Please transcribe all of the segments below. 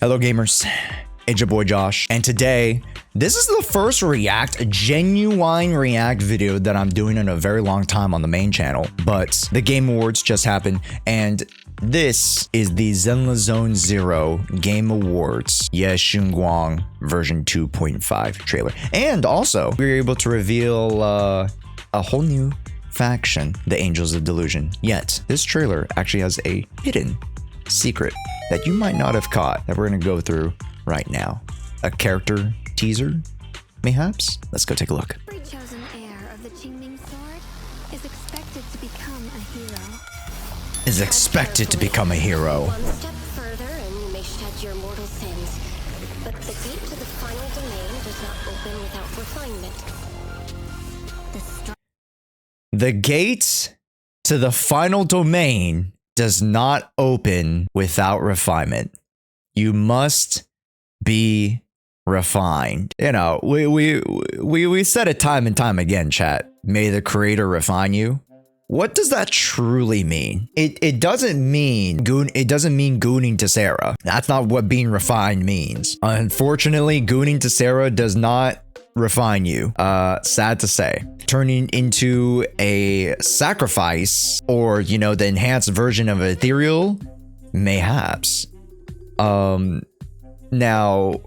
Hello gamers, it's your boy Josh, and today, this is the first genuine react video that I'm doing in a very long time on the main channel, but the Game Awards just happened, and this is the Zenless Zone Zero Game Awards Jshoea version 2.5 trailer. And also, we were able to reveal a whole new faction, the Angels of Delusion. Yet, this trailer actually has a hidden secret that you might not have caught that we're going to go through right now. A character teaser, mayhaps? Let's go take a look. Every chosen heir of the Qingming sword is expected to become a hero. One step further and you may shed your mortal sins. But the gate to the final domain does not open without refinement. The gate to the final domain does not open without refinement. You must be refined. You know, we said it time and time again, chat. May the creator refine you. What does that truly mean? It doesn't mean gooning to Sarah. That's not what being refined means. Unfortunately, gooning to Sarah does not refine you. Sad to say. Turning into a sacrifice, or you know, the enhanced version of ethereal, mayhaps. Now,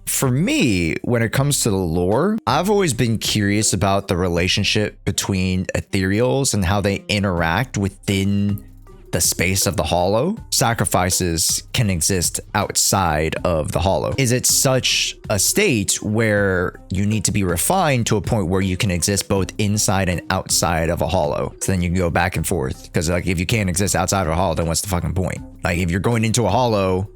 for me, when it comes to the lore, I've always been curious about the relationship between ethereals and how they interact within the space of the hollow. Sacrifices can exist outside of the hollow. Is it such a state where you need to be refined to a point where you can exist both inside and outside of a hollow? So then you can go back and forth. Because like, if you can't exist outside of a hollow, then what's the fucking point? Like, if you're going into a hollow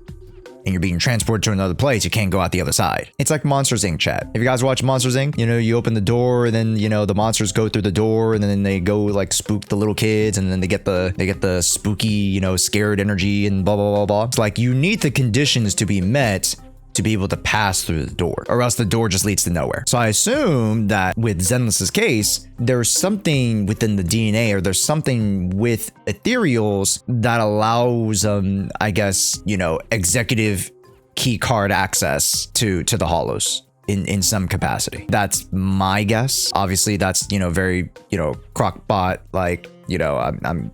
and you're being transported to another place, you can't go out the other side. It's like Monsters Inc. chat. If you guys watch Monsters Inc., you know, you open the door and then, you know, the monsters go through the door and then they go like spook the little kids and then they get the spooky, you know, scared energy and blah, blah, blah, blah. It's like you need the conditions to be met to be able to pass through the door, or else the door just leads to nowhere. So I assume that with Zenless's case, there's something within the DNA, or there's something with ethereals that allows, I guess, you know, executive key card access to the hollows in some capacity. That's my guess. Obviously, that's, you know, very, you know, crockpot, like, you know, I'm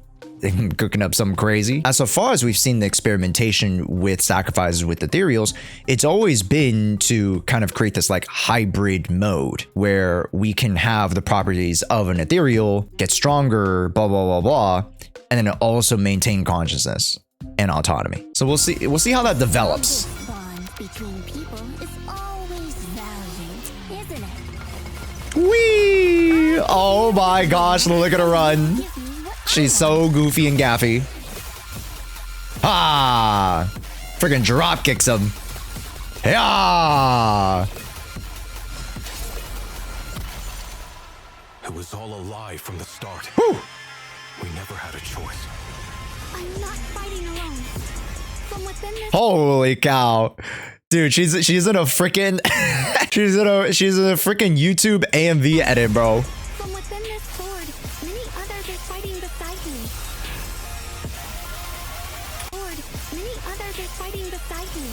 cooking up something crazy. As far as we've seen the experimentation with sacrifices with ethereals, it's always been to kind of create this like hybrid mode where we can have the properties of an ethereal get stronger, blah, blah, blah, blah, and then also maintain consciousness and autonomy. So we'll see how that develops. This bond between people is always valued, isn't it? Whee! Oh my gosh, look at her run. She's so goofy and gaffy. Ah! Friggin' drop kicks him. Yeah! It was all a lie from the start. Whew. We never had a choice. I'm not fighting alone. From within this Holy cow. Dude, she's in a freaking she's in a freaking YouTube AMV edit, bro. From within this sword, many others are fighting beside me. Many others are fighting beside me.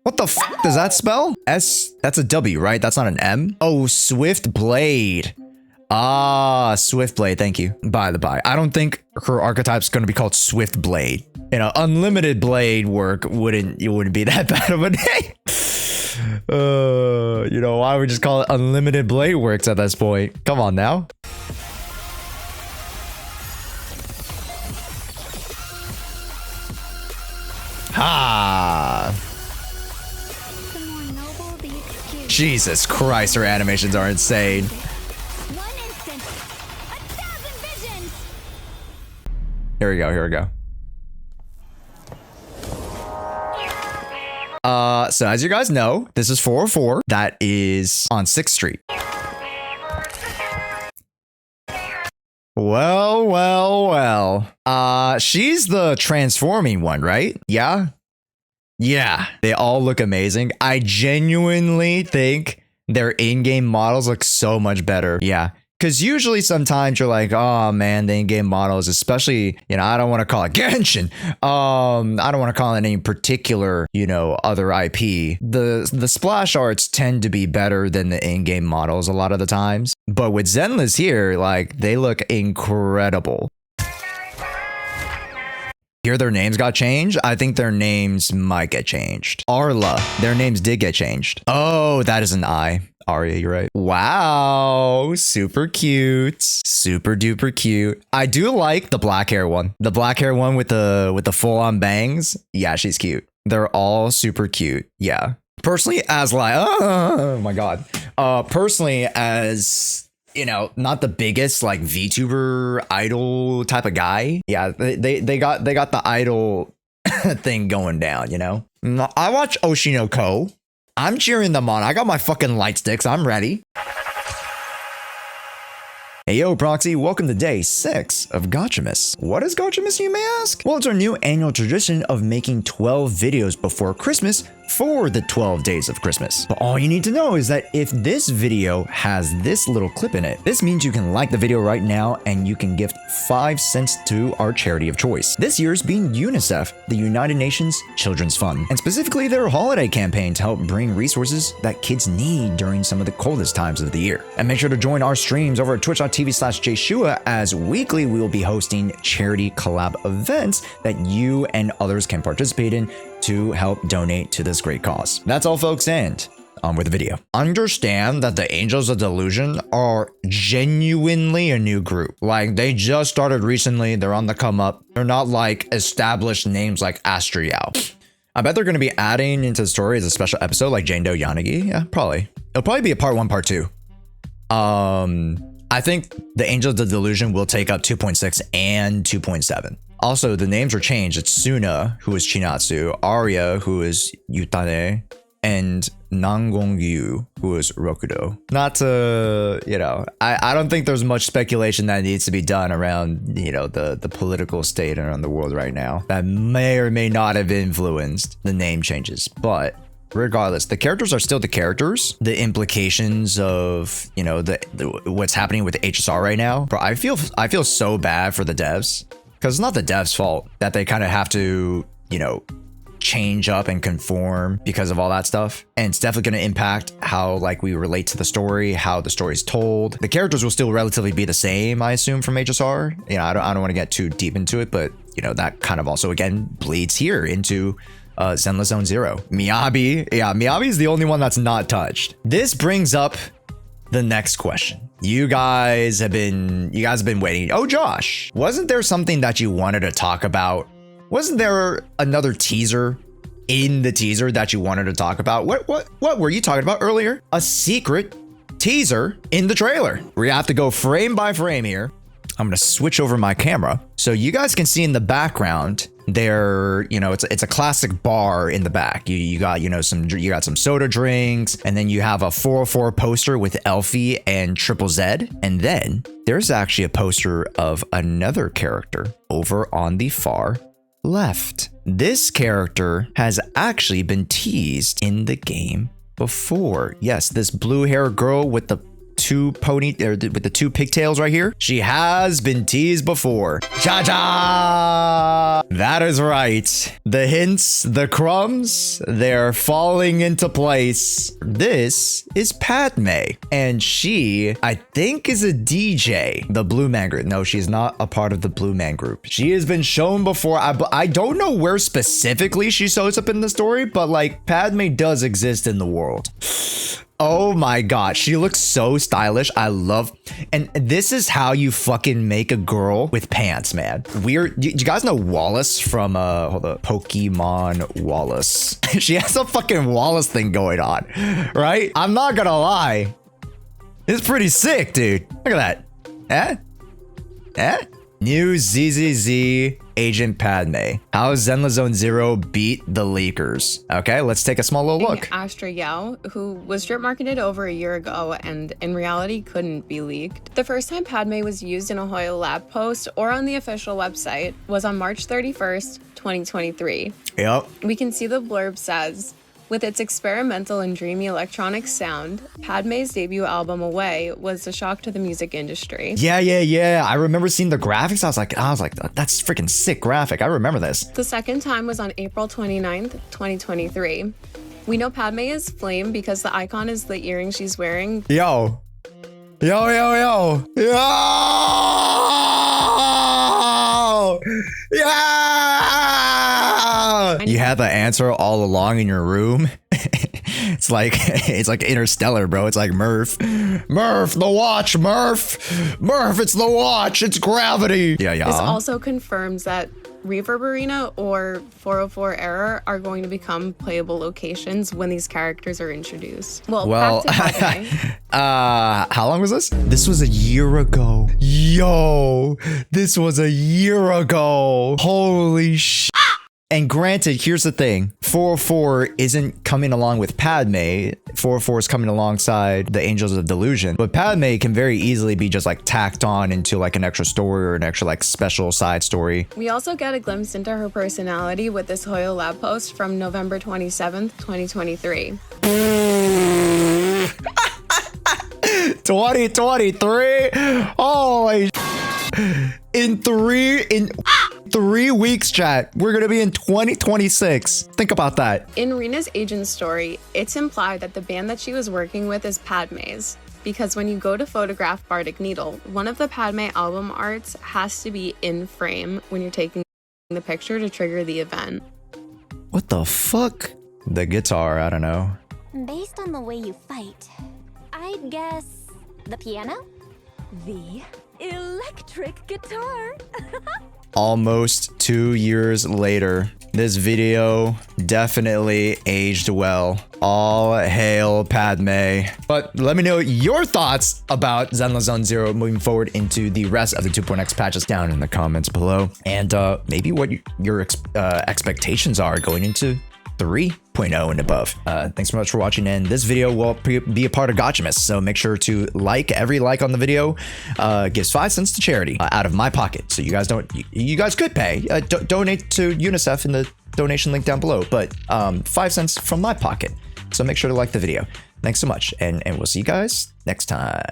What the f does that spell? S, that's a W, right? That's not an M? Oh, Swift Blade. Ah, Swift Blade, thank you. By the by, I don't think her archetype's gonna be called Swift Blade. You know, Unlimited Blade work wouldn't be that bad of a name. You know, why would we just call it Unlimited Blade Works at this point? Come on now. Ha! The more noble the excuse. Jesus Christ, her animations are insane. One instant, 1,000 visions. Here we go, here we go. So as you guys know, this is 404. That is on 6th Street. Well. She's the transforming one, right? Yeah? Yeah. They all look amazing. I genuinely think their in-game models look so much better. Yeah. Because usually sometimes you're like, oh man, the in-game models, especially, I don't want to call it Genshin. I don't want to call it any particular, other IP. The splash arts tend to be better than the in-game models a lot of the times. But with Zenless here, like, they look incredible. Here their names got changed. I think their names might get changed. Arla, their names did get changed. Oh, that is an I. Aria, you're right. Wow, super cute. Super duper cute. I do like the black hair one. The black hair one with the full-on bangs. Yeah, she's cute. They're all super cute. Yeah. Personally, as like, oh my god. Personally, as not the biggest like VTuber idol type of guy. Yeah, they got the idol thing going down, I watch Oshinoko. I'm cheering them on. I got my fucking light sticks. I'm ready. Hey yo, Proxy, welcome to day 6 of Gotchamus. What is Gotchamus, you may ask? Well, it's our new annual tradition of making 12 videos before Christmas for the 12 days of Christmas. But all you need to know is that if this video has this little clip in it, this means you can like the video right now and you can gift 5 cents to our charity of choice. This year's being UNICEF, the United Nations Children's Fund, and specifically their holiday campaign to help bring resources that kids need during some of the coldest times of the year. And make sure to join our streams over at twitch.tv/Jshoea, as weekly we will be hosting charity collab events that you and others can participate in to help donate to this great cause. That's all, folks, and on with the video. Understand that the Angels of Delusion are genuinely a new group. Like, they just started recently. They're on the come up. They're not like established names like Astriel. I bet they're going to be adding into the story as a special episode like Jane Doe Yanagi. Yeah, probably. It'll probably be a part 1, part 2. I think the Angels of Delusion will take up 2.6 and 2.7. Also, the names were changed. It's Suna, who is Chinatsu, Arya, who is Yutane, and Nangongyu, who is Rokudo. Not to, I don't think there's much speculation that needs to be done around, the political state around the world right now that may or may not have influenced the name changes. But regardless, the characters are still the characters. The implications of, what's happening with HSR right now. Bro, I feel so bad for the devs. Because it's not the devs' fault that they kind of have to, change up and conform because of all that stuff. And it's definitely going to impact how, like, we relate to the story, how the story is told. The characters will still relatively be the same, I assume, from HSR. I don't want to get too deep into it, but, that kind of also, again, bleeds here into Zenless Zone Zero. Miyabi. Yeah, Miyabi is the only one that's not touched. This brings up the next question. You guys have been waiting. Oh, Josh, wasn't there something that you wanted to talk about? Wasn't there another teaser in the teaser that you wanted to talk about? What were you talking about earlier? A secret teaser in the trailer. We have to go frame by frame here. I'm going to switch over my camera so you guys can see in the background there, it's a classic bar in the back. You got, you got some soda drinks, and then you have a 404 poster with Elfie and Triple Z. And then there's actually a poster of another character over on the far left. This character has actually been teased in the game before. Yes, this blue hair girl with the two pigtails right here. She has been teased before. Cha-cha! That is right. The hints, the crumbs, they're falling into place. This is Padme, and she, I think, is a DJ. The Blue Man Group. No, she's not a part of the Blue Man Group. She has been shown before. I don't know where specifically she shows up in the story, but like, Padme does exist in the world. Oh my god, she looks so stylish. I love, and this is how you fucking make a girl with pants, man. Weird. Do you guys know Wallace from Pokemon Wallace? She has a fucking Wallace thing going on, right? I'm not gonna lie, it's pretty sick, dude. Look at that. New ZZZ Agent Padme. How Zenless Zone Zero beat the leakers. Okay, let's take a small little look. Astriel, who was strip marketed over a year ago and in reality couldn't be leaked. The first time Padme was used in a Hoyo lab post or on the official website was on March 31st, 2023. Yep. We can see the blurb says, With its experimental and dreamy electronic sound, Padme's debut album Away was a shock to the music industry. Yeah. I remember seeing the graphics. I was like, that's freaking sick graphic. I remember this. The second time was on April 29th, 2023. We know Padme is flame because the icon is the earring she's wearing. Yo. Yeah! You had the answer all along in your room. It's like Interstellar, bro. It's like Murph, the watch, Murph, it's the watch, it's gravity. Yeah. This also confirms that Reverb Arena or 404 Error are going to become playable locations when these characters are introduced. Well, back to Padme. How long was this? This was a year ago. Yo, this was a year ago. Holy shit. And granted, here's the thing. 404 isn't coming along with Padme. 404 is coming alongside the Angels of Delusion. But Padme can very easily be just like tacked on into like an extra story or an extra like special side story. We also get a glimpse into her personality with this Hoyo Lab post from November 27th, 2023. 2023? Holy in 3 weeks, chat, we're gonna be in 2026. Think about that. In Rena's agent story, it's implied that the band that she was working with is Padme's, because when you go to photograph Bardic Needle, one of the Padme album arts has to be in frame when you're taking the picture to trigger the event. What the fuck? The guitar, I don't know. Based on the way you fight, I'd guess the piano? The electric guitar. Almost 2 years later, this video definitely aged well. All hail Padme. But let me know your thoughts about Zenless Zone Zero moving forward into the rest of the 2.x patches down in the comments below. And maybe what your expectations are going into 3.0 and above. Thanks so much for watching, and this video will be a part of Gotchamus, so make sure to like. Every like on the video gives 5 cents to charity out of my pocket. So you guys could pay, donate to UNICEF in the donation link down below, but 5 cents from my pocket. So make sure to like the video. Thanks so much, and we'll see you guys next time.